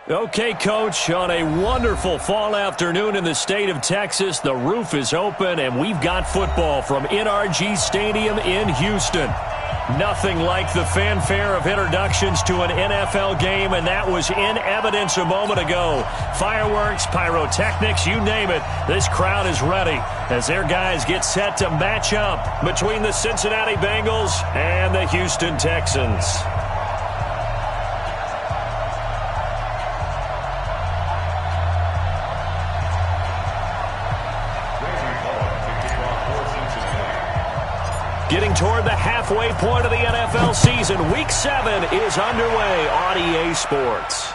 Okay, Coach, on a wonderful fall afternoon in the state of Texas, the roof is open, and we've got football from NRG Stadium in Houston. Nothing like the fanfare of introductions to an NFL game, and that was in evidence a moment ago. Fireworks, pyrotechnics, you name it, this crowd is ready as their guys get set to match up between the Cincinnati Bengals and the Houston Texans. Getting toward the halfway point of the NFL season, Week 7 is underway on EA Sports.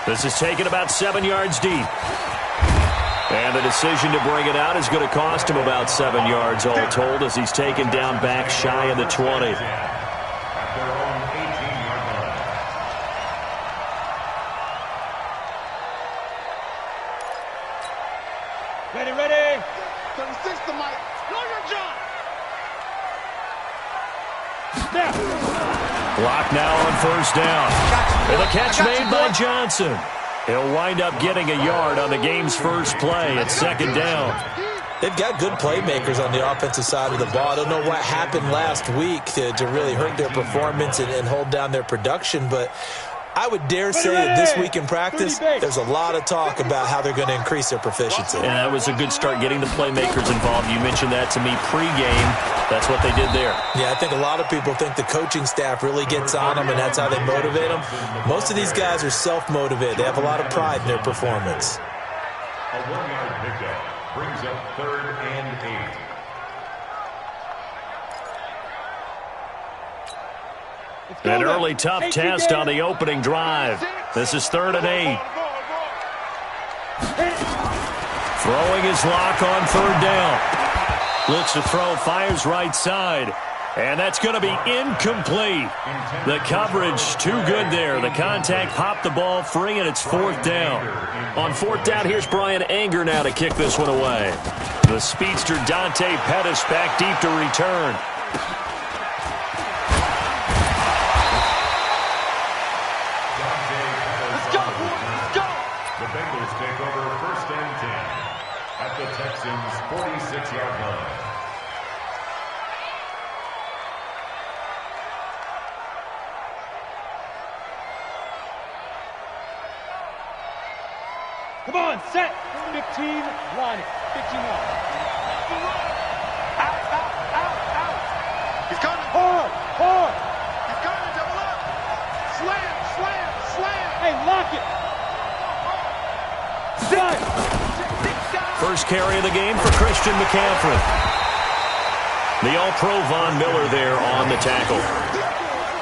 This is taken about 7 yards deep. And the decision to bring it out is going to cost him about 7 yards all told as he's taken down back shy of the 20. Ready. 36 to Mike. Know your job. Block now on first down. And the catch made by Johnson. He'll wind up getting a yard on the game's first play at second down. They've got good playmakers on the offensive side of the ball. I don't know what happened last week to really hurt their performance and hold down their production, but I would dare say that this week in practice, there's a lot of talk about how they're going to increase their proficiency. And that was a good start getting the playmakers involved. You mentioned that to me pregame. That's what they did there. Yeah, I think a lot of people think the coaching staff really gets on them, and that's how they motivate them. Most of these guys are self-motivated. They have a lot of pride in their performance. A 1-yard pickup brings up 3rd and 8. An early tough test on the opening drive. This is 3rd and 8. Throwing his lock on 3rd down. Looks to throw, fires right side. And that's going to be incomplete. The coverage too good there. The contact popped the ball free, and it's 4th down. On 4th down, here's Brian Anger now to kick this one away. The speedster Dante Pettis back deep to return. The Bengals take over 1st and 10 at the Texans' 46-yard line. Come on, set. 15, line it. 15 out. Out. He's coming. Hard. He's coming, double up. Slam. Hey, lock it. First carry of the game for Christian McCaffrey. The All-Pro Von Miller there on the tackle.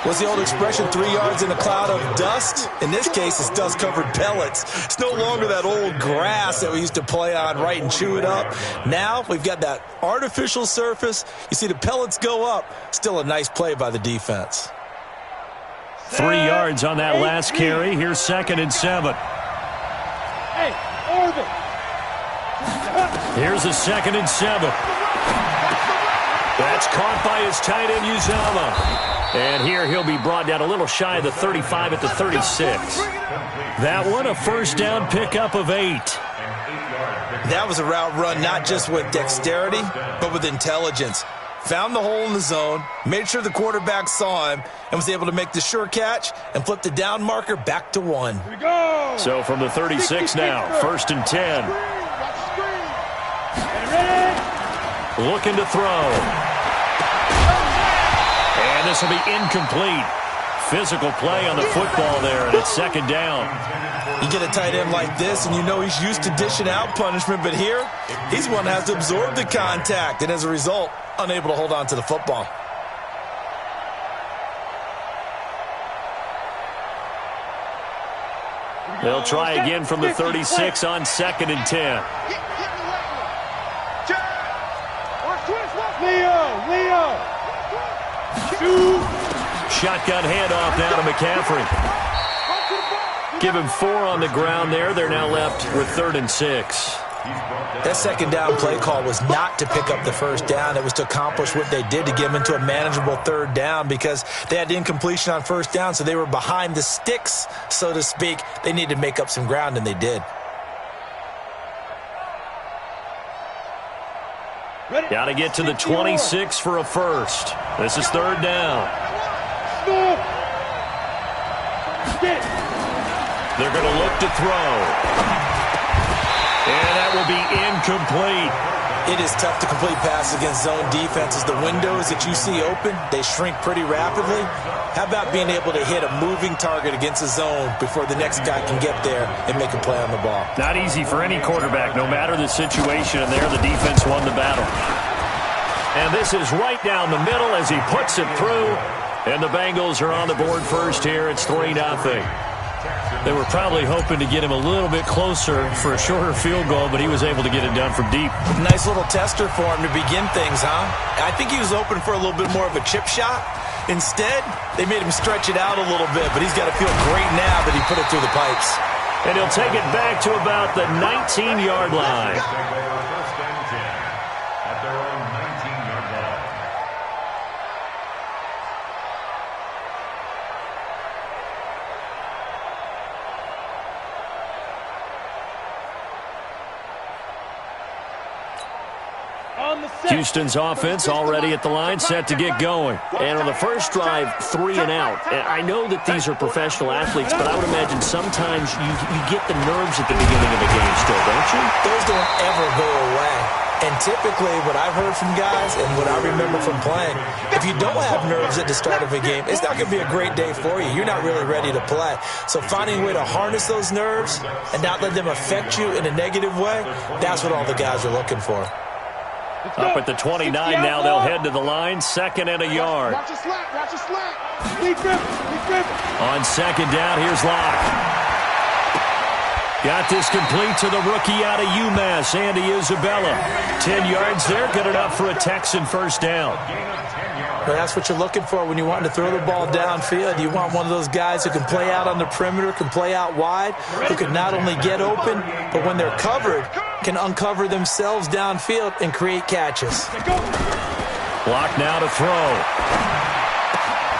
What's the old expression, 3 yards in a cloud of dust? In this case, it's dust-covered pellets. It's no longer that old grass that we used to play on, right, and chew it up. Now we've got that artificial surface. You see the pellets go up. Still a nice play by the defense. 3 yards on that last carry. Here's 2nd and 7. Hey, orbit. Here's a 2nd and 7. That's caught by his tight end, Uzomah. And here he'll be brought down a little shy of the 35 at the 36. That one, a first down pickup of 8. That was a route run not just with dexterity, but with intelligence. Found the hole in the zone, made sure the quarterback saw him, and was able to make the sure catch and flip the down marker back to 1. Here we go. So from the 36 now, 1st and 10. Looking to throw. And this will be incomplete. Physical play on the football there, and it's 2nd down. You get a tight end like this, and you know he's used to dishing out punishment, but here, he's one that has to absorb the contact, and as a result, unable to hold on to the football. They'll try again from the 36 on 2nd and 10. Leo. Shotgun handoff now to McCaffrey. Give him 4 on the ground there. They're now left with 3rd and 6. That second down play call was not to pick up the first down. It was to accomplish what they did, to get them into a manageable third down, because they had the incompletion on first down, so they were behind the sticks, so to speak. They needed to make up some ground, and they did. Got to get to the 26 for a first. This is third down. They're going to look to throw. And that will be incomplete. It is tough to complete passes against zone defenses. The windows that you see open, they shrink pretty rapidly. How about being able to hit a moving target against a zone before the next guy can get there and make a play on the ball? Not easy for any quarterback, no matter the situation, and there the defense won the battle. And this is right down the middle as he puts it through. And the Bengals are on the board first here. It's 3-0. They were probably hoping to get him a little bit closer for a shorter field goal, but he was able to get it done from deep. Nice little tester for him to begin things, huh? I think he was open for a little bit more of a chip shot. Instead, they made him stretch it out a little bit, but he's got to feel great now that he put it through the pipes. And he'll take it back to about the 19-yard line. Houston's offense already at the line, set to get going. And on the first drive, 3 and out. And I know that these are professional athletes, but I would imagine sometimes you get the nerves at the beginning of a game still, don't you? Those don't ever go away. And typically what I've heard from guys and what I remember from playing, if you don't have nerves at the start of a game, it's not going to be a great day for you. You're not really ready to play. So finding a way to harness those nerves and not let them affect you in a negative way, that's what all the guys are looking for. Up at the 29 now, they'll head to the line, 2nd and a yard. Watch your slack, watch your slack. Lee Griffin. On 2nd down, here's Locke. Got this complete to the rookie out of UMass, Andy Isabella. 10 yards there, good enough for a Texan first down. Well, that's what you're looking for when you want to throw the ball downfield. You want one of those guys who can play out on the perimeter, can play out wide, who can not only get open, but when they're covered, can uncover themselves downfield and create catches. Block now to throw.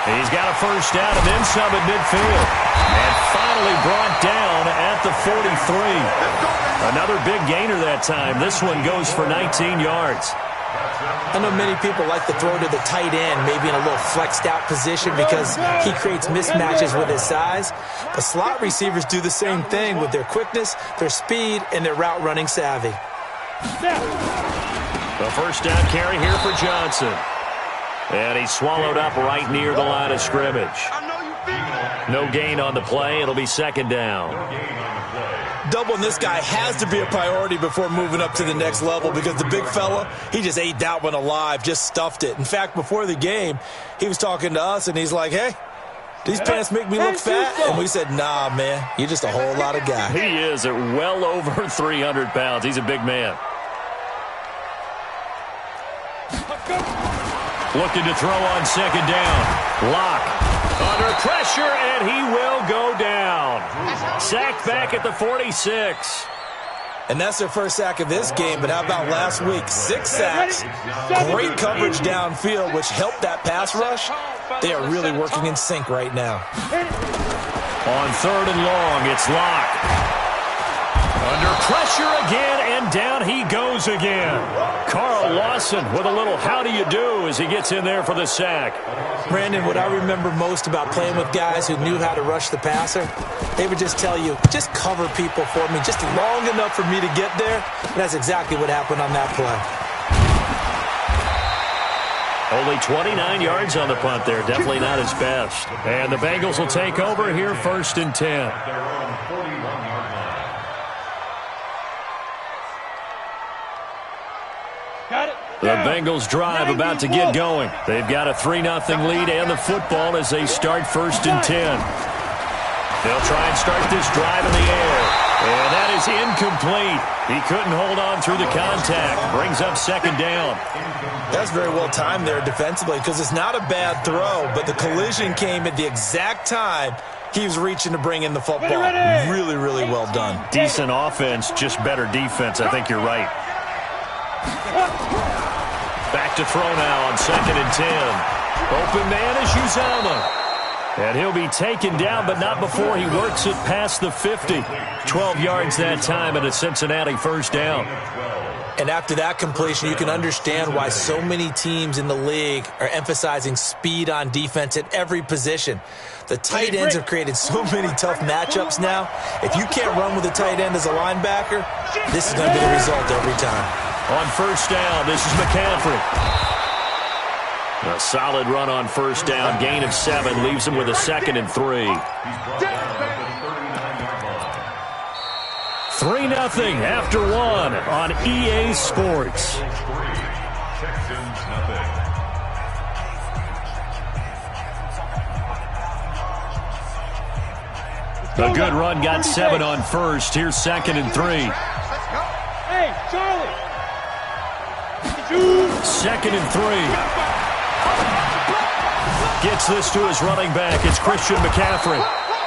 He's got a first down and then some at midfield. And finally brought down at the 43. Another big gainer that time. This one goes for 19 yards. I know many people like to throw to the tight end, maybe in a little flexed out position because he creates mismatches with his size. But slot receivers do the same thing with their quickness, their speed, and their route running savvy. The first down carry here for Johnson. And he's swallowed up right near the line of scrimmage. No gain on the play. It'll be 2nd down. Doubling this guy has to be a priority before moving up to the next level because the big fella, he just ate that one alive, just stuffed it. In fact, before the game, he was talking to us, and he's like, hey, these pants make me look fat? And we said, nah, man, you're just a whole lot of guy. He is at well over 300 pounds. He's a big man. Looking to throw on 2nd down. Locke under pressure, and he will go down. Sacked back at the 46. And that's their first sack of this game, but how about last week? 6 sacks, great coverage downfield, which helped that pass rush. They are really working in sync right now. On 3rd and long, it's Locke. Under pressure again, and down he goes again. Carl Lawson with a little how do you do as he gets in there for the sack. Brandon, what I remember most about playing with guys who knew how to rush the passer, they would just tell you, just cover people for me, just long enough for me to get there. And that's exactly what happened on that play. Only 29 yards on the punt there. Definitely not his best. And the Bengals will take over here 1st and 10. The Bengals drive about to get going. They've got a 3-0 lead and the football as they start 1st and 10. They'll try and start this drive in the air. And that is incomplete. He couldn't hold on through the contact. Brings up 2nd down. That's very well timed there defensively because it's not a bad throw, but the collision came at the exact time He was reaching to bring in the football. Really, really well done. Decent offense, just better defense. I think you're right. Back to throw now on 2nd and 10. Open man is Uzomah. And he'll be taken down, but not before he works it past the 50. 12 yards that time and a Cincinnati first down. And after that completion, you can understand why so many teams in the league are emphasizing speed on defense at every position. The tight ends have created so many tough matchups now. If you can't run with a tight end as a linebacker, this is going to be the result every time. On first down, this is McCaffrey. A solid run on first down. Gain of 7 leaves him with a 2nd and 3. 3-0 after 1 on EA Sports. A good run, got 7 on first. Here's 2nd and 3. Hey, Charlie. 2nd and 3. Gets this to his running back. It's Christian McCaffrey.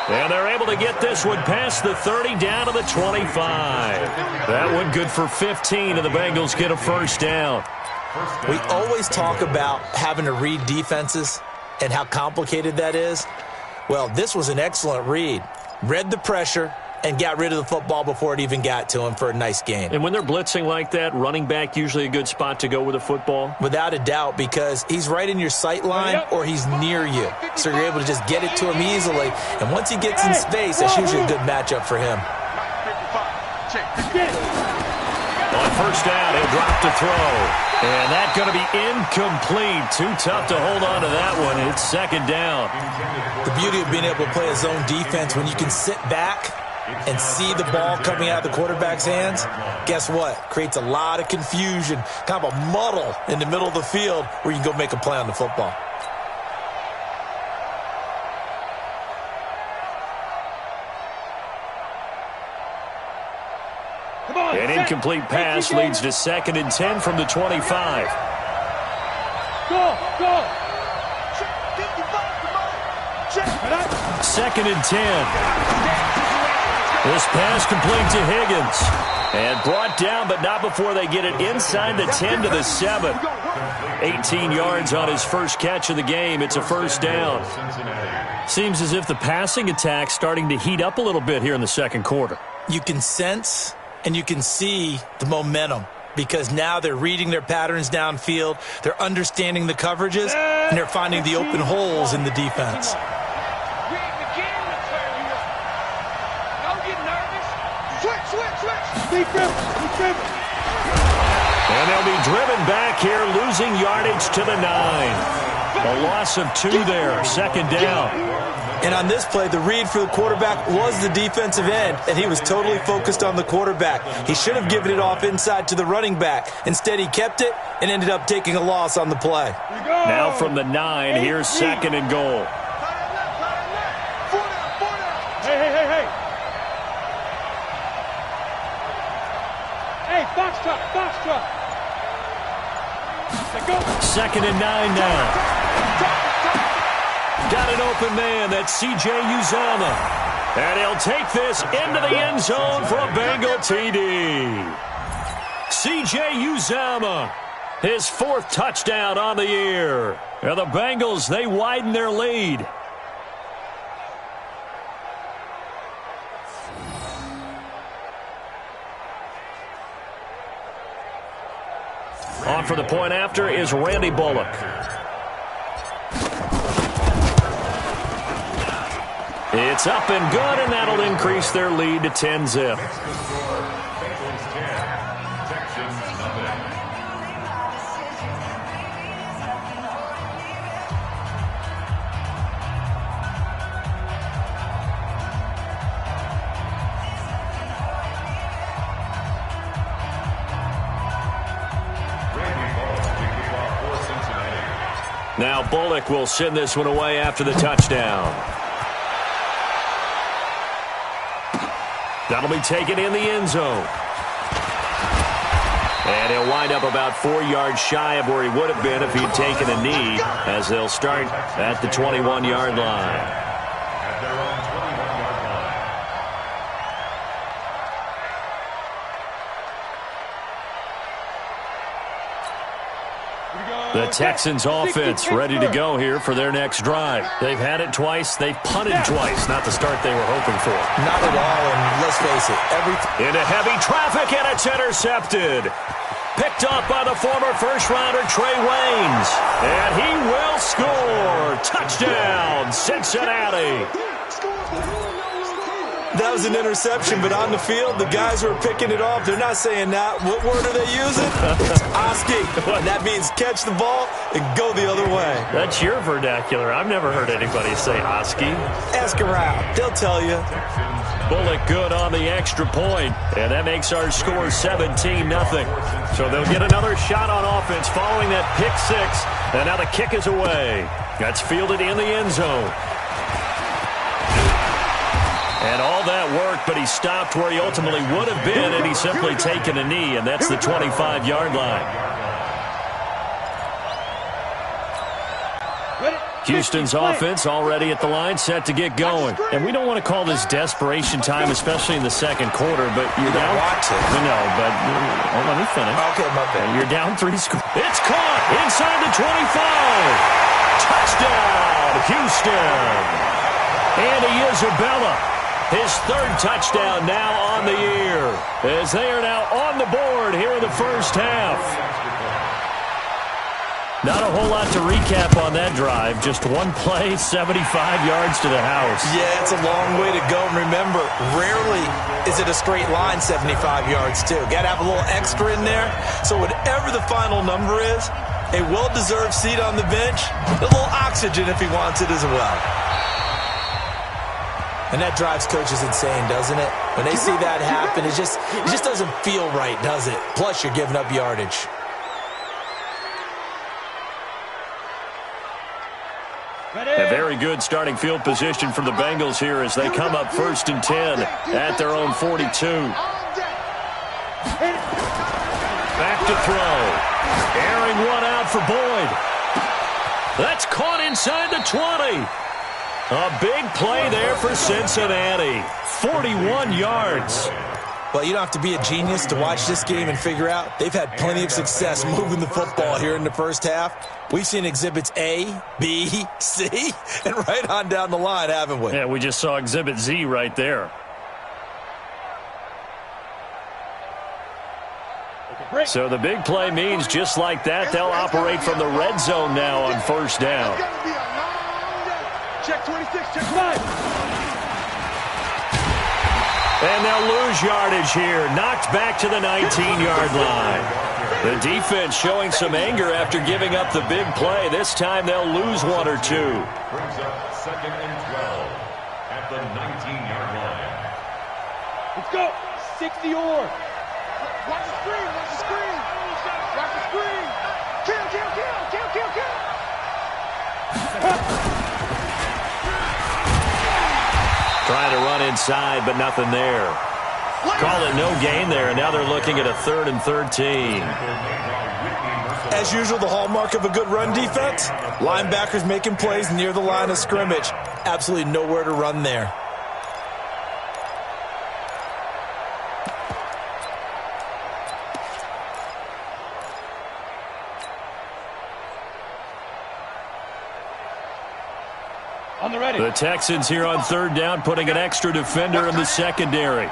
And they're able to get this one past the 30 down to the 25. That one good for 15, and the Bengals get a first down. We always talk about having to read defenses and how complicated that is. Well, this was an excellent read. Read the pressure and got rid of the football before it even got to him for a nice gain. And when they're blitzing like that, running back usually a good spot to go with a football? Without a doubt, because he's right in your sight line or he's near you. So you're able to just get it to him easily. And once he gets in space, that's usually a good matchup for him. On first down, he'll drop to throw. And that's going to be incomplete. Too tough to hold on to that one. It's 2nd down. The beauty of being able to play a zone defense, when you can sit back and see the ball coming out of the quarterback's hands, guess what? Creates a lot of confusion, kind of a muddle in the middle of the field where you can go make a play on the football. An incomplete pass leads to 2nd and 10 from the 25. Go! 2nd and 10. This pass complete to Higgins. And brought down, but not before they get it inside the 10 to the 7. 18 yards on his first catch of the game. It's a first down. Seems as if the passing attack's starting to heat up a little bit here in the second quarter. You can sense and you can see the momentum because now they're reading their patterns downfield, they're understanding the coverages, and they're finding the open holes in the defense. And they'll be driven back here, losing yardage to the 9. A loss of 2 there, 2nd down. And on this play, the read for the quarterback was the defensive end, and he was totally focused on the quarterback. He should have given it off inside to the running back. Instead, he kept it and ended up taking a loss on the play. Now from the 9, here's 2nd and goal. Hey. Hey, box truck. 2nd and 9 now. Got an open man. That's C.J. Uzomah. And he'll take this into the end zone for a Bengal TD. C.J. Uzomah, his 4th touchdown on the year. And the Bengals, they widen their lead. On for the point after is Randy Bullock. It's up and good, and that'll increase their lead to 10-zip. Now Bullock will send this one away after the touchdown. That'll be taken in the end zone. And he'll wind up about 4 yards shy of where he would have been if he'd taken a knee, as they'll start at the 21-yard line. The Texans offense ready to go here for their next drive. They've had it twice. They've punted twice. Not the start they were hoping for. Not at all, and let's face it, into heavy traffic, and it's intercepted. Picked up by the former first-rounder Trey Waynes. And he will score. Touchdown, Cincinnati. That was an interception, but on the field, the guys who are picking it off, they're not saying that. What word are they using? It's Oski. And that means catch the ball and go the other way. That's your vernacular. I've never heard anybody say Oski. Ask around. They'll tell you. Bullock good on the extra point, and that makes our score 17-0. So they'll get another shot on offense following that pick six, and now the kick is away. That's fielded in the end zone. And all that work, but he stopped where he ultimately would have been, and he's simply taken a knee, and that's the 25-yard line. Houston's offense already at the line, set to get going. And we don't want to call this desperation time, especially in the second quarter, but you're down. No, but let me finish. Okay, my bad. You're down 3 scores. It's caught inside the 25. Touchdown, Houston. Andy Isabella. His third touchdown now on the year, as they are now on the board here in the first half. Not a whole lot to recap on that drive. Just one play, 75 yards to the house. Yeah, it's a long way to go. And remember, rarely is it a straight line 75 yards, too. Got to have a little extra in there. So whatever the final number is, a well-deserved seat on the bench, a little oxygen if he wants it as well. And that drives coaches insane, doesn't it? When they see that happen, it just doesn't feel right, does it? Plus, you're giving up yardage. A very good starting field position for the Bengals here as they come up 1st and 10 at their own 42. Back to throw. Airing one out for Boyd. That's caught inside the 20. A big play there for Cincinnati. 41 yards. Well, you don't have to be a genius to watch this game and figure out they've had plenty of success moving the football here in the first half. We've seen exhibits A, B, C, and right on down the line, haven't we? Yeah, we just saw exhibit Z right there. So the big play means just like that, they'll operate from the red zone now on 1st down. Check 26, check 5. And they'll lose yardage here. Knocked back to the 19-yard line. The defense showing some anger after giving up the big play. This time they'll lose 1 or 2. Brings up 2nd and 12 at the 19-yard line. Let's go. 60 or. Watch the screen, watch the screen. Watch the screen. Kill, kill, kill, kill, kill, kill. Trying to run inside, but nothing there. Call it no gain there, and now they're looking at a 3rd and 13. As usual, the hallmark of a good run defense, linebackers making plays near the line of scrimmage. Absolutely nowhere to run there. On the ready. The Texans here on 3rd down, putting an extra defender in the secondary.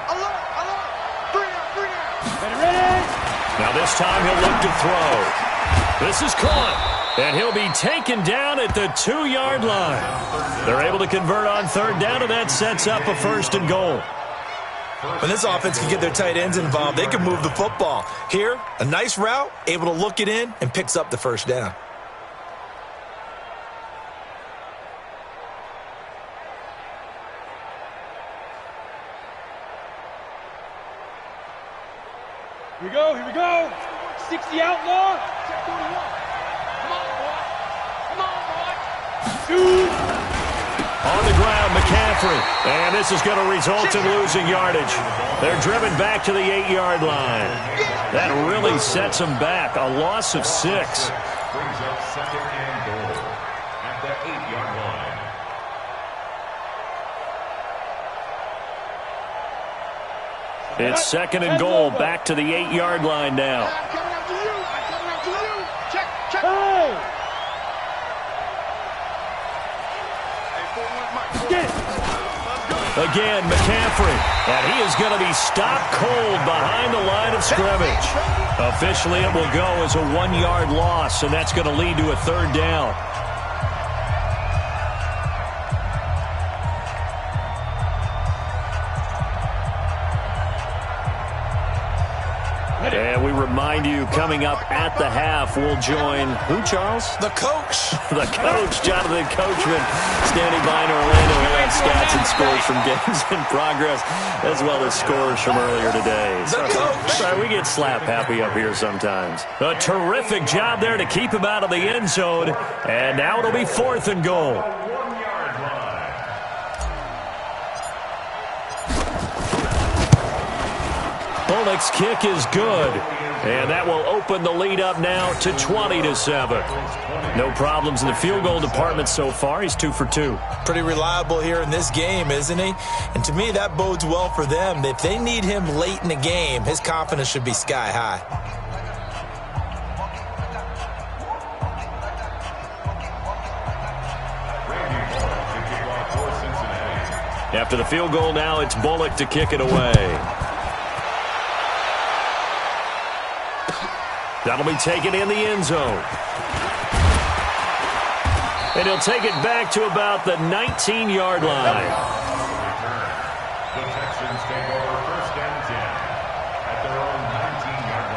Now this time he'll look to throw. This is caught, and he'll be taken down at the 2-yard line. They're able to convert on 3rd down, and that sets up a 1st and goal. When this offense can get their tight ends involved, they can move the football. Here, a nice route, able to look it in, and picks up the 1st down. Here we go, here we go. 60 outlaw. Check 41. Come on, boy. Come on, boy. Shoot. On the ground, McCaffrey. And this is going to result in losing yardage. They're driven back to the 8-yard line. That really sets them back. A loss of 6. Brings up 2nd and goal at the 8-yard line. It's 2nd and goal, back to the 8-yard line now. Coming after you. Coming after you. Check, check. Hey. Get it. Again, McCaffrey. And he is going to be stopped cold behind the line of scrimmage. Officially, it will go as a 1-yard loss, and that's going to lead to a 3rd down. And we remind you, coming up at the half, we'll join who, Charles? The coach. The coach, Jonathan Coachman, standing by in Orlando. He'll have stats and scores from games in progress, as well as scores from earlier today. The coach. Sorry, we get slap happy up here sometimes. A terrific job there to keep him out of the end zone. And now it'll be 4th and goal. Bullock's kick is good, and that will open the lead up now to 20-7. No problems in the field goal department so far. He's 2 for 2. Pretty reliable here in this game, isn't he? And to me, that bodes well for them. If they need him late in the game, his confidence should be sky high. After the field goal now, it's Bullock to kick it away. That'll be taken in the end zone. And he'll take it back to about the 19-yard line. The Texans take over 1st and 10 at their own 19-yard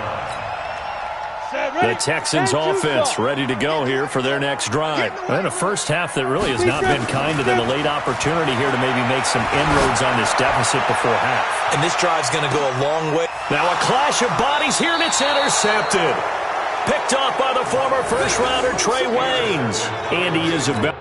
line. The Texans offense ready to go here for their next drive. And a first half that really has not been kind to them. A late opportunity here to maybe make some inroads on this deficit before half. And this drive's going to go a long way. Now a clash of bodies here, and it's intercepted. Picked off by the former first-rounder Trey Waynes. And he is about...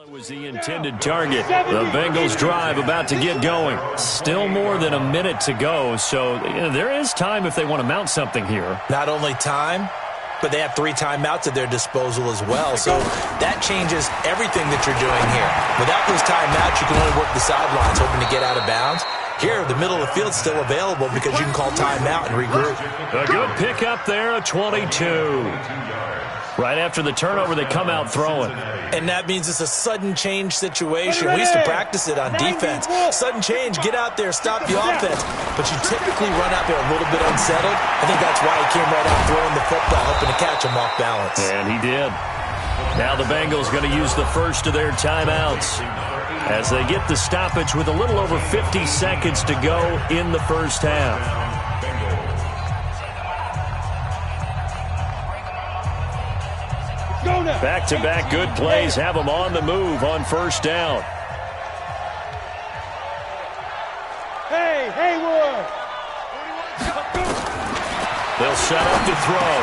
was the intended target. The Bengals drive about to get going. Still more than a minute to go, so there is time if they want to mount something here. Not only time, but they have 3 timeouts at their disposal as well. So that changes everything that you're doing here. Without those timeouts, you can only work the sidelines, hoping to get out of bounds. Here, the middle of the field's still available because you can call timeout and regroup. A good pickup there, a 22. Right after the turnover, they come out throwing. And that means it's a sudden change situation. We used to practice it on defense. Sudden change, get out there, stop the offense. But you typically run out there a little bit unsettled. I think that's why he came right out throwing the football, hoping to catch him off balance. And he did. Now the Bengals going to use the first of their timeouts as they get the stoppage with a little over 50 seconds to go in the first half. Back-to-back good plays have them on the move on first down. Hey, Haywood! They'll set up to throw.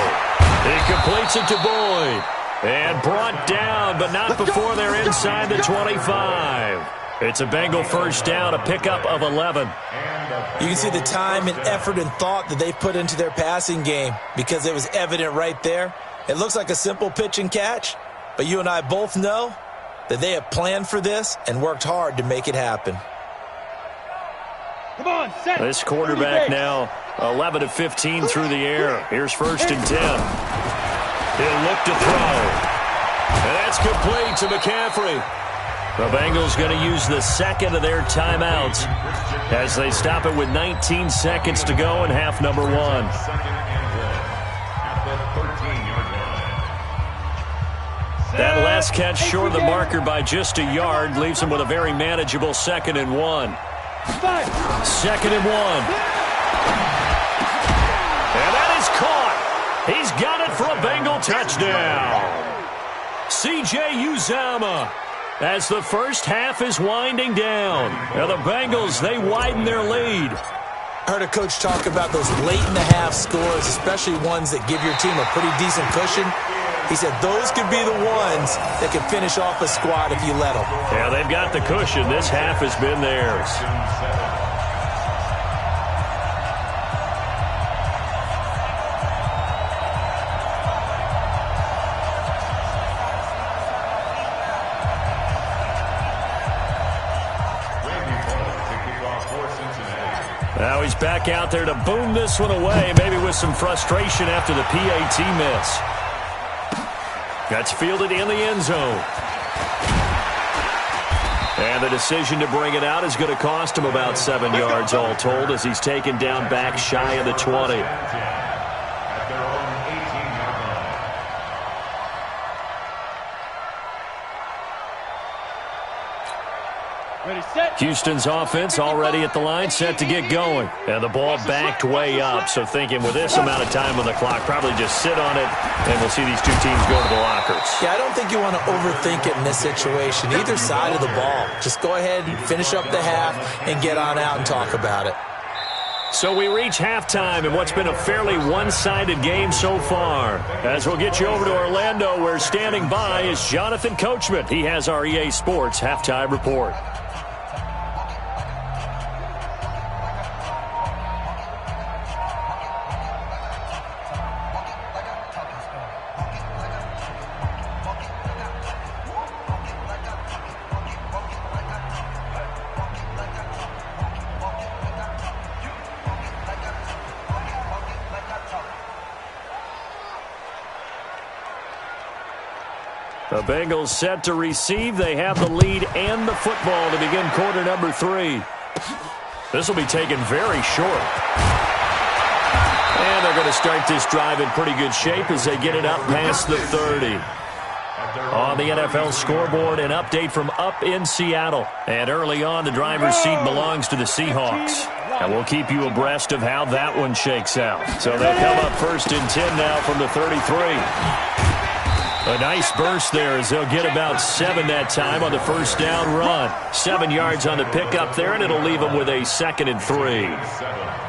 He completes it to Boyd. And brought down, but not before they're inside the 25. It's a Bengal first down, a pickup of 11. You can see the time and effort and thought that they put into their passing game because it was evident right there. It looks like a simple pitch and catch, but you and I both know that they have planned for this and worked hard to make it happen. Come on, set. This quarterback now 11 of 15 through the air. Here's 1st and 10. He'll look to throw. And that's complete to McCaffrey. The Bengals going to use the second of their timeouts as they stop it with 19 seconds to go in half number 1. That last catch short of the marker by just a yard leaves him with a very manageable 2nd and 1. 2nd and 1. And that is caught. He's got it for a Bengal touchdown. C.J. Uzomah as the first half is winding down. Now the Bengals, they widen their lead. I heard a coach talk about those late-in-the-half scores, especially ones that give your team a pretty decent cushion. He said those could be the ones that can finish off a squad if you let them. Yeah, they've got the cushion. This half has been theirs. Now he's back out there to boom this one away, maybe with some frustration after the PAT miss. That's fielded in the end zone. And the decision to bring it out is going to cost him about 7 yards all told as he's taken down back shy of the 20. Houston's offense already at the line, set to get going. And the ball backed way up, so thinking with this amount of time on the clock, probably just sit on it, and we'll see these two teams go to the lockers. Yeah, I don't think you want to overthink it in this situation. Either side of the ball. Just go ahead and finish up the half and get on out and talk about it. So we reach halftime in what's been a fairly one-sided game so far. As we'll get you over to Orlando, where standing by is Jonathan Coachman. He has our EA Sports Halftime Report. The Bengals set to receive. They have the lead and the football to begin quarter number 3. This will be taken very short. And they're going to start this drive in pretty good shape as they get it up past the 30. On the NFL scoreboard, an update from up in Seattle. And early on, the driver's seat belongs to the Seahawks. And we'll keep you abreast of how that one shakes out. So they'll come up 1st and 10 now from the 33. A nice burst there as they'll get about 7 that time on the first down run. 7 yards on the pickup there, and it'll leave them with a 2nd and 3.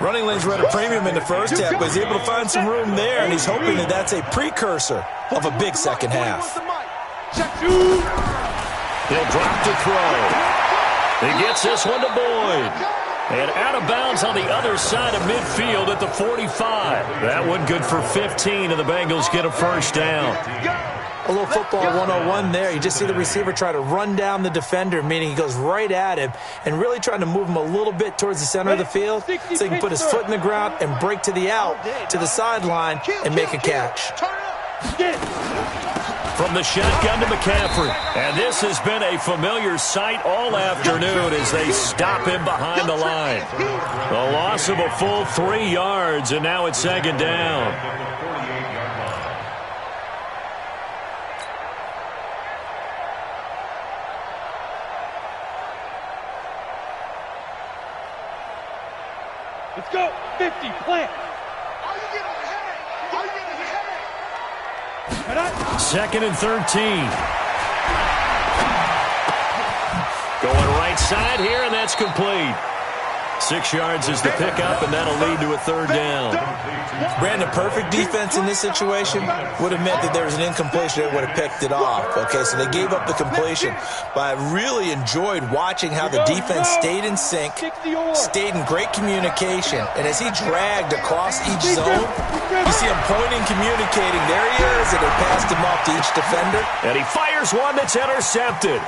Running lanes were at a premium in the first half, but he's able to find some room there, and he's hoping that that's a precursor of a big second half. He'll drop to throw. He gets this one to Boyd. And out of bounds on the other side of midfield at the 45. That one good for 15, and the Bengals get a first down. A little football 101 there. You just see the receiver try to run down the defender, meaning he goes right at him and really trying to move him a little bit towards the center of the field so he can put his foot in the ground and break to the out, to the sideline, and make a catch. From the shotgun to McCaffrey. And this has been a familiar sight all afternoon as they stop him behind the line. The loss of a full 3 yards, and now it's 2nd down. Let's go. 50, plant. 2nd and 13. Going right side here, and that's complete. 6 yards is the pickup, and that'll lead to a 3rd down. Brandon, perfect defense in this situation would have meant that there was an incompletion that would have picked it off. Okay, so they gave up the completion. But I really enjoyed watching how the defense stayed in sync, stayed in great communication. And as he dragged across each zone, you see him pointing, communicating. There he is, and they passed him off to each defender. And he fires one that's intercepted.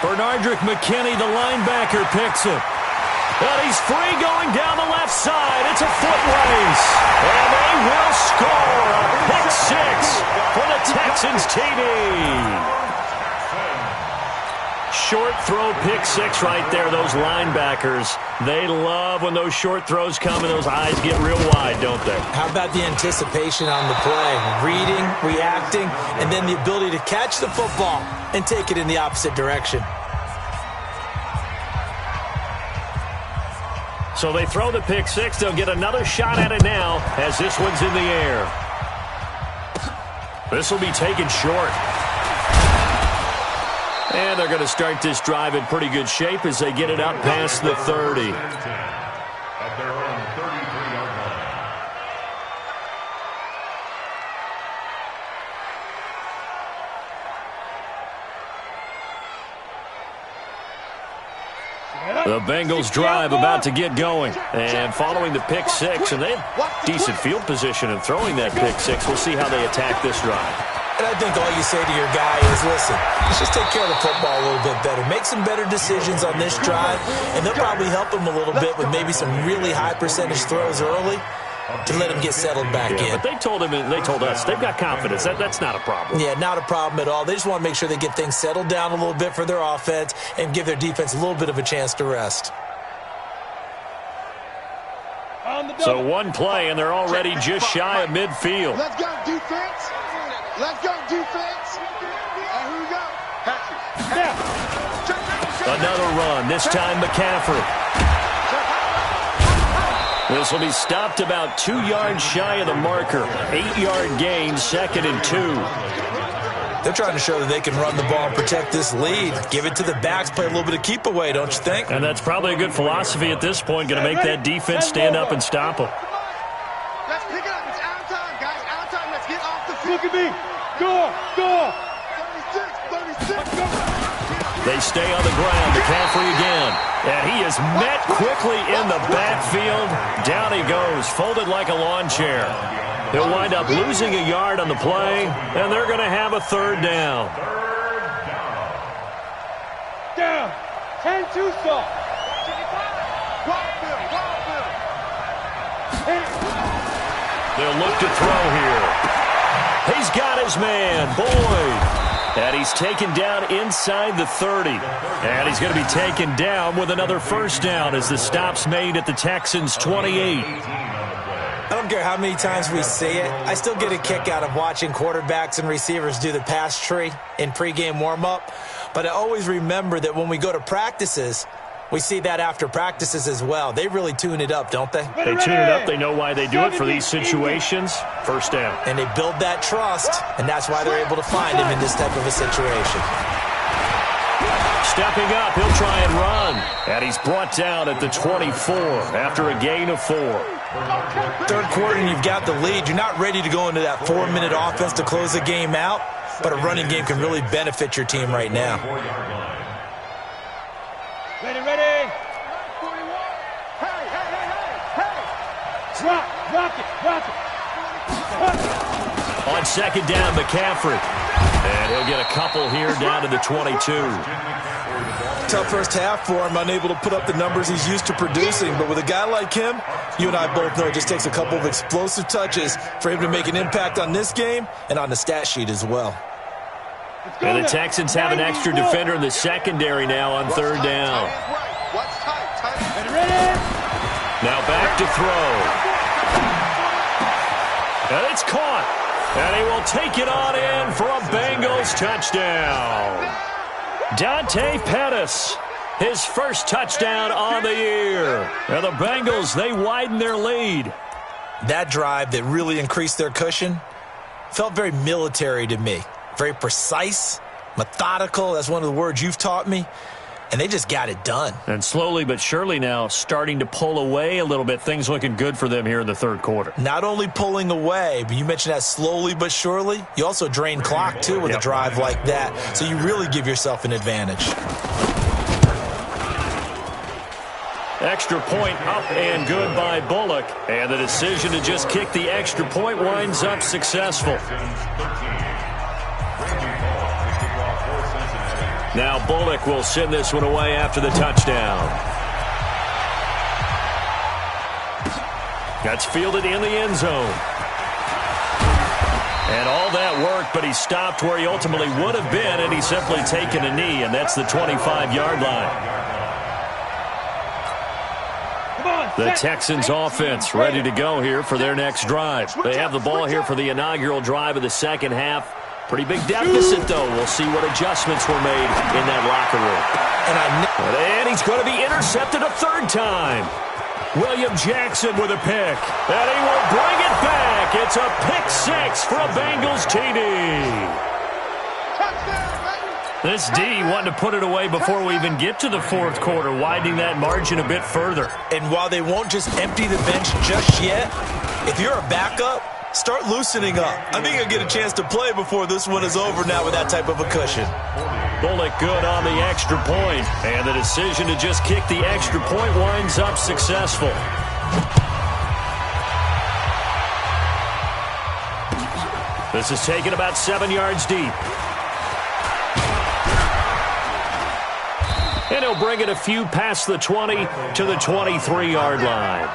Bernardrick McKinney, the linebacker, picks it. And he's free going down the left side. It's a foot race. And they will score a pick 6 for the Texans TD. Short throw pick 6 right there. Those linebackers, they love when those short throws come and those eyes get real wide, don't they? How about the anticipation on the play? Reading, reacting, and then the ability to catch the football and take it in the opposite direction. So they throw the pick 6. They'll get another shot at it now as this one's in the air. This will be taken short. And they're going to start this drive in pretty good shape as they get it up past the 30. At their own 33-yard line. The Bengals drive about to get going. And following the pick six, and they have decent field position in throwing that pick six. We'll see how they attack this drive. And I think all you say to your guy is, listen, let's just take care of the football a little bit better. Make some better decisions on this drive, and they'll probably help him a little bit with maybe some really high percentage throws early to let him get settled back in. But they told us they've got confidence. That's not a problem. Yeah, not a problem at all. They just want to make sure they get things settled down a little bit for their offense and give their defense a little bit of a chance to rest. So one play, and they're already just shy of midfield. Let's go, defense. Let's go, defense. And here we go. Another run, this time McCaffrey. This will be stopped about 2 yards shy of the marker. 8-yard gain, 2nd and 2. They're trying to show that they can run the ball and protect this lead. Give it to the backs, play a little bit of keep away, don't you think? And that's probably a good philosophy at this point, going to make that defense stand up and stop them. Let's pick it up. It's out of time, guys. Out of time. Let's get off the field. Look at me. Go. 36. Go. They stay on the ground. McCaffrey again. And he is met quickly in the backfield. Down he goes, folded like a lawn chair. He'll wind up losing a yard on the play, and they're going to have a 3rd down. Down. 10-2 stop. They'll look to throw here. He's got his man, Boyd. And he's taken down inside the 30. And he's going to be taken down with another 1st down as the stop's made at the Texans' 28. I don't care how many times we see it. I still get a kick out of watching quarterbacks and receivers do the pass tree in pregame warm-up. But I always remember that when we go to practices, we see that after practices as well. They really tune it up, don't they? They tune it up. They know why they do it for these situations. 1st down. And they build that trust, and that's why they're able to find him in this type of a situation. Stepping up, he'll try and run. And he's brought down at the 24 after a gain of 4. 3rd quarter, and you've got the lead. You're not ready to go into that 4-minute offense to close the game out, but a running game can really benefit your team right now. Ready. Hey. Rock it. On 2nd down, McCaffrey. And he'll get a couple here down to the 22. Tough first half for him, unable to put up the numbers he's used to producing. But with a guy like him, you and I both know it just takes a couple of explosive touches for him to make an impact on this game and on the stat sheet as well. And the Texans have an extra defender in the secondary now on 3rd down. Now back to throw. And it's caught. And he will take it on in for a Bengals touchdown. Dante Pettis, his 1st touchdown on the year. And the Bengals, they widen their lead. That drive that really increased their cushion felt very military to me. Very precise, methodical. That's one of the words you've taught me. And they just got it done. And slowly but surely now starting to pull away a little bit. Things looking good for them here in the 3rd quarter. Not only pulling away, but you mentioned that slowly but surely. You also drain clock, too, with a drive like that. So you really give yourself an advantage. Extra point up and good by Bullock. And the decision to just kick the extra point winds up successful. Now Bullock will send this one away after the touchdown. That's fielded in the end zone. And all that work, but he stopped where he ultimately would have been, and he's simply taken a knee, and that's the 25-yard line. The Texans offense ready to go here for their next drive. They have the ball here for the inaugural drive of the 2nd half. Pretty big deficit, though. We'll see what adjustments were made in that locker room. And he's going to be intercepted a 3rd time. William Jackson with a pick. And he will bring it back. It's a pick 6 for a Bengals TD. This D wanting to put it away before we even get to the fourth quarter, widening that margin a bit further. And while they won't just empty the bench just yet, if you're a backup, start loosening up. I think you'll get a chance to play before this one is over now with that type of a cushion. Bullock good on the extra point, and the decision to just kick the extra point winds up successful. This is taken about 7 yards deep. And he'll bring it a few past the 20 to the 23-yard line.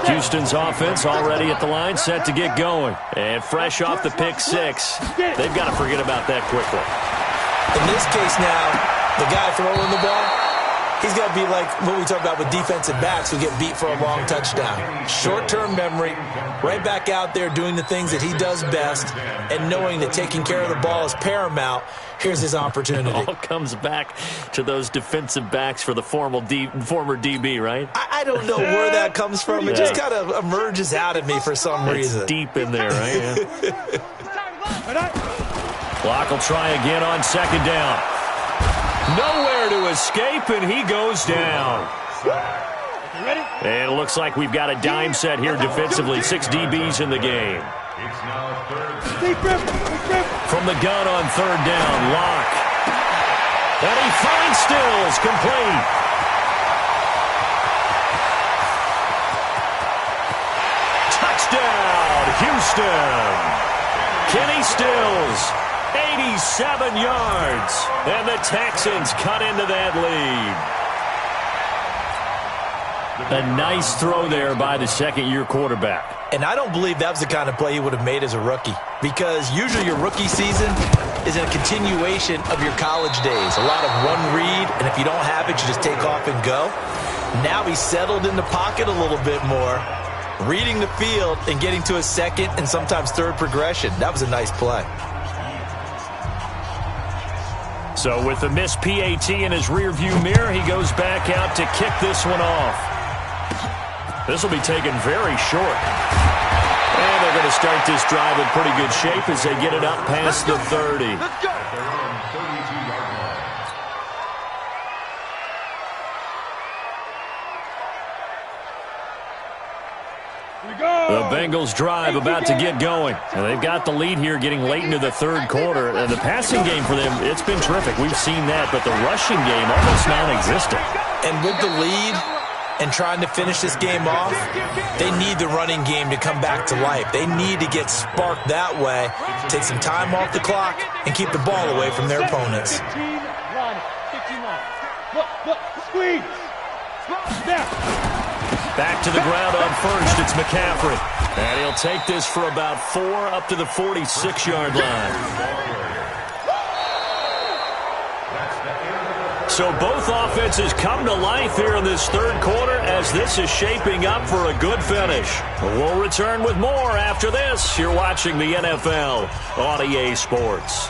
Houston's offense already at the line, set to get going. And fresh off the pick six, they've got to forget about that quickly. In this case now, the guy throwing the ball, he's got to be like what we talk about with defensive backs who get beat for a long touchdown. Short-term memory, right back out there doing the things that he does best, and knowing that taking care of the ball is paramount. Here's his opportunity. It all comes back to those defensive backs for the former DB, right? I don't know where that comes from. It just kind of emerges out of me for some reason. It's deep in there, right? Yeah. Clock will try again on second down. Nowhere to escape, and he goes down. And it looks like we've got a dime set here defensively. 6 DBs in the game. From the gun on third down, Locke. And he finds Stills, complete. Touchdown, Houston. Kenny Stills, 87 yards. And the Texans cut into that lead. A nice throw there by the second-year quarterback. And I don't believe that was the kind of play he would have made as a rookie, because usually your rookie season is a continuation of your college days. A lot of one read, and if you don't have it, you just take off and go. Now he's settled in the pocket a little bit more, reading the field and getting to a second and sometimes third progression. That was a nice play. So with the missed PAT in his rearview mirror, he goes back out to kick this one off. This will be taken very short. And they're going to start this drive in pretty good shape as they get it up past the 30. Let's go. The Bengals drive about to get going. And they've got the lead here getting late into the third quarter. And the passing game for them, it's been terrific. We've seen that, but the rushing game almost non-existent. And with the lead and trying to finish this game off, they need the running game to come back to life. They need to get sparked that way, take some time off the clock, and keep the ball away from their opponents. 15 line. Look, squeeze. Snap. Back to the ground on first, it's McCaffrey. And he'll take this for about 4 up to the 46-yard line. So both offenses come to life here in this third quarter as this is shaping up for a good finish. We'll return with more after this. You're watching the NFL on EA Sports.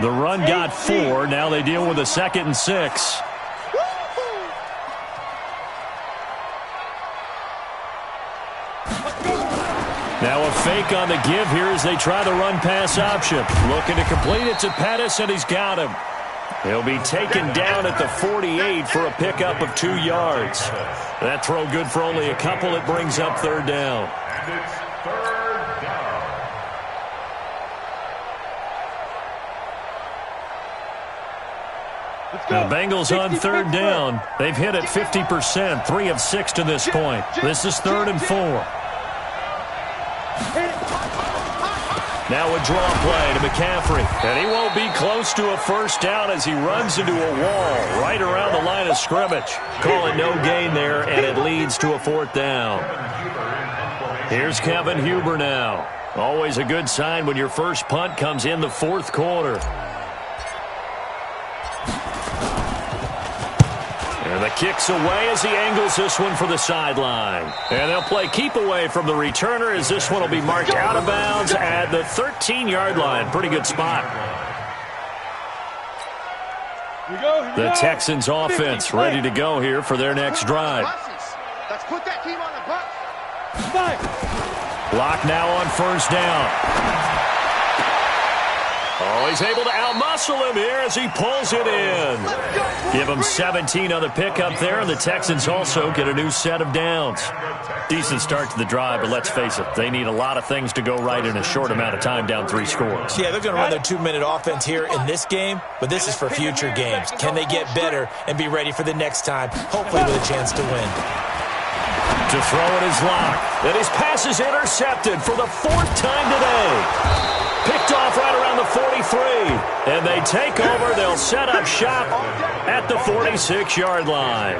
The run got 4. Now they deal with a 2nd and 6. Now a fake on the give here as they try the run-pass option. Looking to complete it to Pettis, and he's got him. He'll be taken down at the 48 for a pickup of 2 yards. That throw good for only a couple. It brings up third down. And it's third down. The Bengals on third down. They've hit it 50%, 3 of 6 to this point. This is 3rd and 4. Now a draw play to McCaffrey. And he won't be close to a first down as he runs into a wall right around the line of scrimmage. Call it no gain there, and it leads to a 4th down. Here's Kevin Huber now. Always a good sign when your first punt comes in the 4th quarter. And the kick's away as he angles this one for the sideline. And they'll play keep away from the returner as this one will be marked out of bounds at the 13-yard line. Pretty good spot. The Texans offense ready to go here for their next drive. Let's put that team on the bus. Lock now on first down. Oh, he's able to outmuscle him here as he pulls it in. Give him 17 on the pickup there, and the Texans also get a new set of downs. Decent start to the drive, but let's face it, they need a lot of things to go right in a short amount of time, down 3 scores. Yeah, they're going to run their 2-minute offense here in this game, but this is for future games. Can they get better and be ready for the next time, hopefully with a chance to win? To throw it is Lock. And his pass is intercepted for the 4th time today. Picked off right around the 43. And they take over. They'll set up shop at the 46-yard line.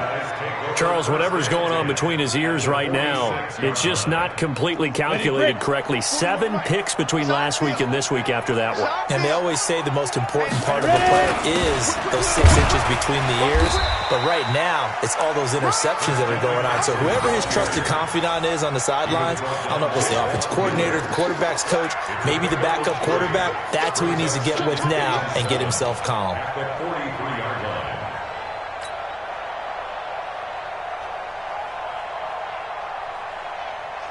Charles, whatever's going on between his ears right now, it's just not completely calculated correctly. 7 picks between last week and this week after that one. And they always say the most important part of a player is those 6 inches between the ears. But right now, it's all those interceptions that are going on. So whoever his trusted confidant is on the sidelines, I don't know if it's the offense coordinator, the quarterback's coach, maybe the backup quarterback, that's who he needs to get with now and get himself calm.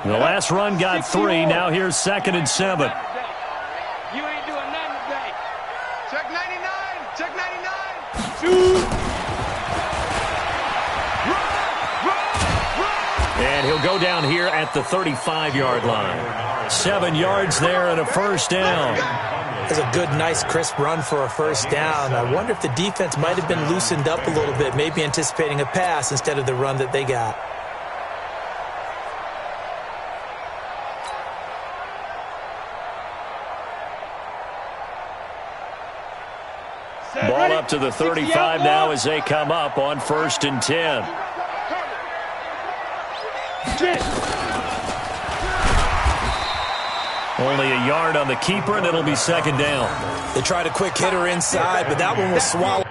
The last run got 3. Now here's 2nd and 7. You ain't doing nothing today. Check 99. Check 99. Shoot. And he'll go down here at the 35-yard line. 7 yards there and a first down. It's a good, nice, crisp run for a first down. I wonder if the defense might have been loosened up a little bit, maybe anticipating a pass instead of the run that they got. Ball up to the 35 now as they come up on 1st and 10. Only a yard on the keeper, and it'll be 2nd down. They tried a quick hitter inside, but that one was swallowed.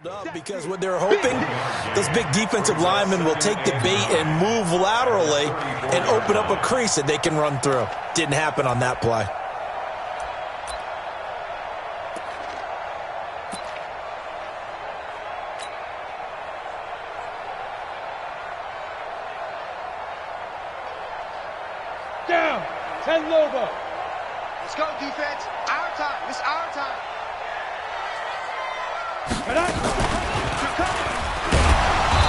Up because what they're hoping, those big defensive linemen will take the bait and move laterally and open up a crease that they can run through. Didn't happen on that play. Down. 10 Lobo. Let's go, defense. Our time. It's our time.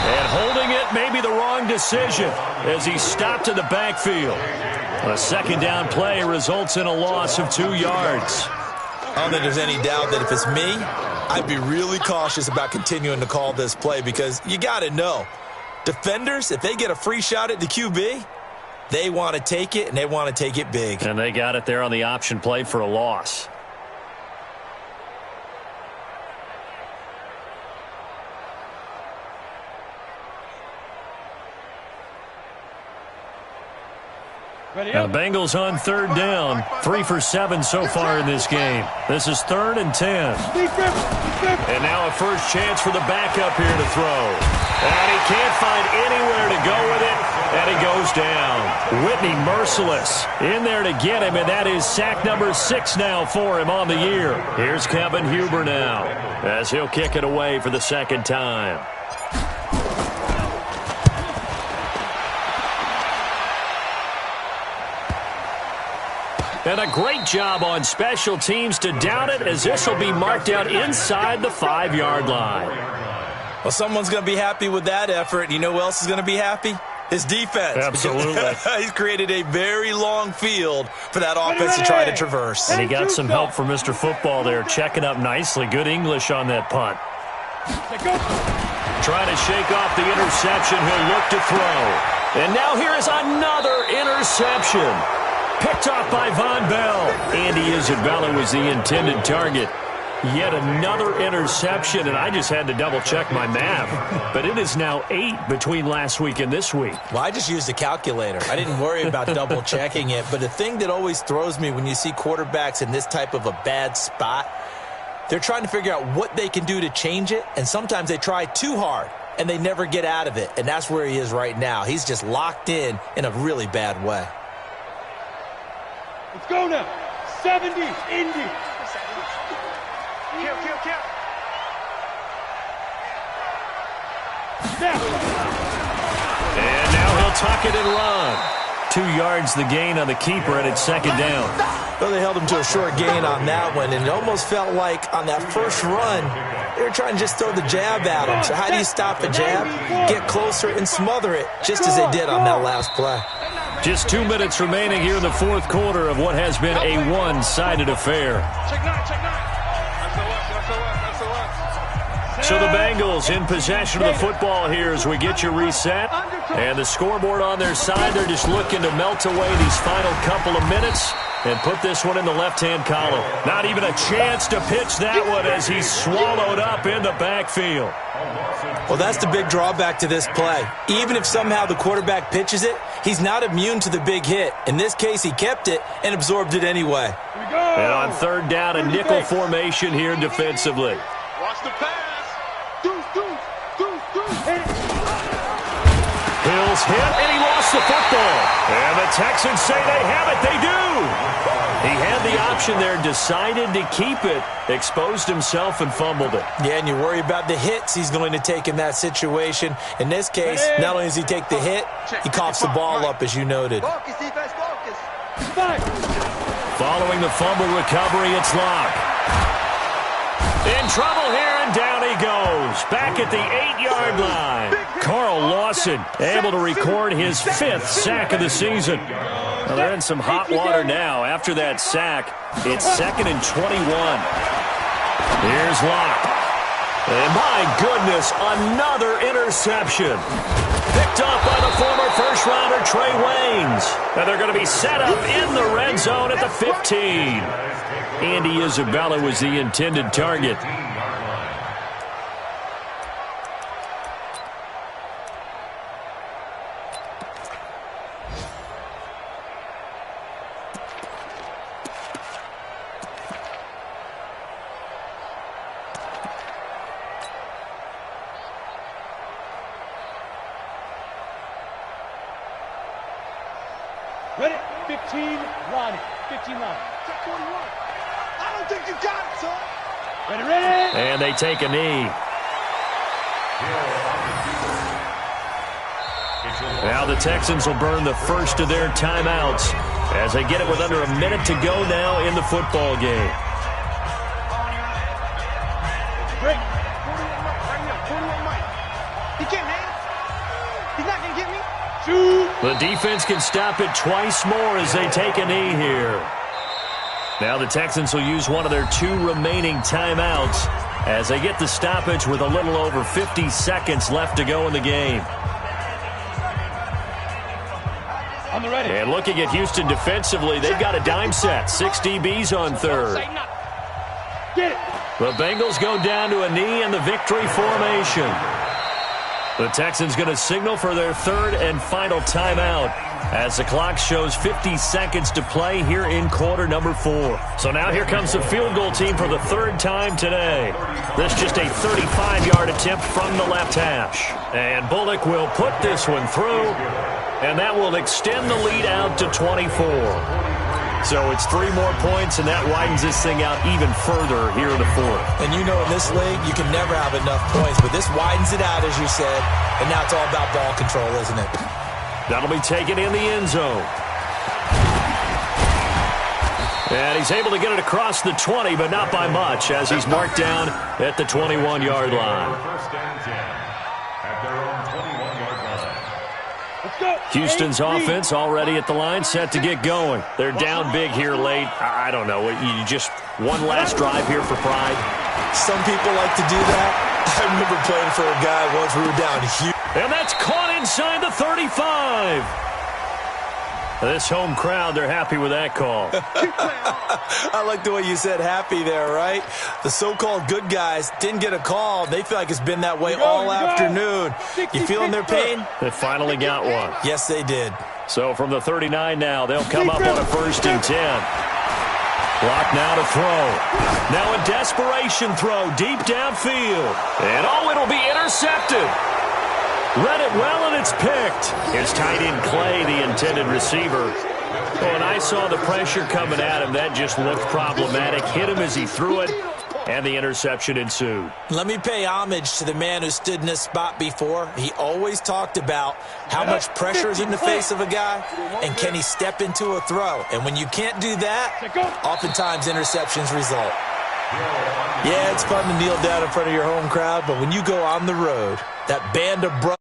And holding it may be the wrong decision as he stopped in the backfield. A 2nd down play results in a loss of 2 yards. I don't think there's any doubt that if it's me, I'd be really cautious about continuing to call this play because you got to know, defenders, if they get a free shot at the QB, they want to take it, and they want to take it big. And they got it there on the option play for a loss. Now the Bengals on third down, 3 for 7 so far in this game. This is 3rd and 10. And now a first chance for the backup here to throw. And he can't find anywhere to go with it, and he goes down. Whitney Merciless in there to get him, and that is sack number 6 now for him on the year. Here's Kevin Huber now as he'll kick it away for the second time. And a great job on special teams to down it, as this will be marked out inside the 5-yard line. Well, someone's going to be happy with that effort. You know who else is going to be happy? His defense. Absolutely. He's created a very long field for that offense to try to traverse. And he got some help from Mr. Football there, checking up nicely. Good English on that punt. Trying to shake off the interception. He'll look to throw. And now here is another interception. Picked off by Von Bell. Andy Isabella was the intended target. Yet another interception, and I just had to double-check my math. But it is now 8 between last week and this week. Well, I just used a calculator. I didn't worry about double-checking it. But the thing that always throws me when you see quarterbacks in this type of a bad spot, they're trying to figure out what they can do to change it, and sometimes they try too hard, and they never get out of it. And that's where he is right now. He's just locked in a really bad way. Let's go now. 70, Indy. Kill. And now he'll tuck it and run. 2 yards the gain on the keeper, and it's second down. Well, they held him to a short gain on that one, and it almost felt like on that first run, they were trying to just throw the jab at him. So how do you stop the jab? Get closer and smother it, just as they did on that last play. Just 2 minutes remaining here in the fourth quarter of what has been a one-sided affair. So the Bengals in possession of the football here as we get you reset. And the scoreboard on their side, they're just looking to melt away these final couple of minutes and put this one in the left-hand column. Not even a chance to pitch that one as he's swallowed up in the backfield. Well, that's the big drawback to this play. Even if somehow the quarterback pitches it, he's not immune to the big hit. In this case, he kept it and absorbed it anyway. And on third down, a nickel formation here defensively. Watch the pass. Hills hit, and he lost the football. And the Texans say they have it. They do. He had the option there, decided to keep it, exposed himself, and fumbled it. Yeah, and you worry about the hits he's going to take in that situation. In this case, not only does he take the hit, he coughs the ball up, as you noted. Following the fumble recovery, it's Locke. In trouble here, and down he goes. Back at the 8-yard line. Carl Lawson able to record his 5th sack of the season. Well, they're in some hot water now. After that sack, it's 2nd and 21. Here's Locke. And my goodness, another interception. Picked up by the former first-rounder Trey Waynes. And they're going to be set up in the red zone at the 15. Andy Isabella was the intended target. Ready? 15, Ronnie. 15 line. 41. I don't think you got it, son. Ready? And they take a knee. Now the Texans will burn the first of their timeouts as they get it with under a minute to go now in the football game. Break. 41 Mike. Right here. 41 Mike. He can't hang. He's not going to get me. Shoot. The defense can stop it twice more as they take a knee here. Now the Texans will use one of their 2 remaining timeouts as they get the stoppage with a little over 50 seconds left to go in the game. On the ready. And looking at Houston defensively, they've got a dime set. 6 DBs on third. Get it. The Bengals go down to a knee in the victory formation. The Texans going to signal for their third and final timeout as the clock shows 50 seconds to play here in quarter number 4. So now here comes the field goal team for the third time today. This just a 35-yard attempt from the left hash. And Bullock will put this one through, and that will extend the lead out to 24. So it's 3 more points, and that widens this thing out even further here in the 4th. And you know in this league, you can never have enough points, but this widens it out, as you said, and now it's all about ball control, isn't it? That'll be taken in the end zone. And he's able to get it across the 20, but not by much, as he's marked down at the 21-yard line. First and 10 at their own 21-yard line. Let's go. Houston's offense already at the line, set to get going. They're down big here late. I don't know. You just one last drive here for pride. Some people like to do that. I remember playing for a guy once we were down huge. And that's caught inside the 35. This home crowd, they're happy with that call. I like the way you said happy there, right? The so-called good guys didn't get a call. They feel like it's been that way all afternoon. You feeling their pain? They finally got one. Yes, they did. So from the 39 now, they'll come up on a 1st and 10. Clock now to throw. Now a desperation throw deep downfield. And it'll be intercepted. Read it well, and it's picked. It's tight end Clay, the intended receiver. When I saw the pressure coming at him, that just looked problematic. Hit him as he threw it, and the interception ensued. Let me pay homage to the man who stood in this spot before. He always talked about how much pressure is in the face of a guy, and can he step into a throw. And when you can't do that, oftentimes interceptions result. Yeah, it's fun to kneel down in front of your home crowd, but when you go on the road, that band of brothers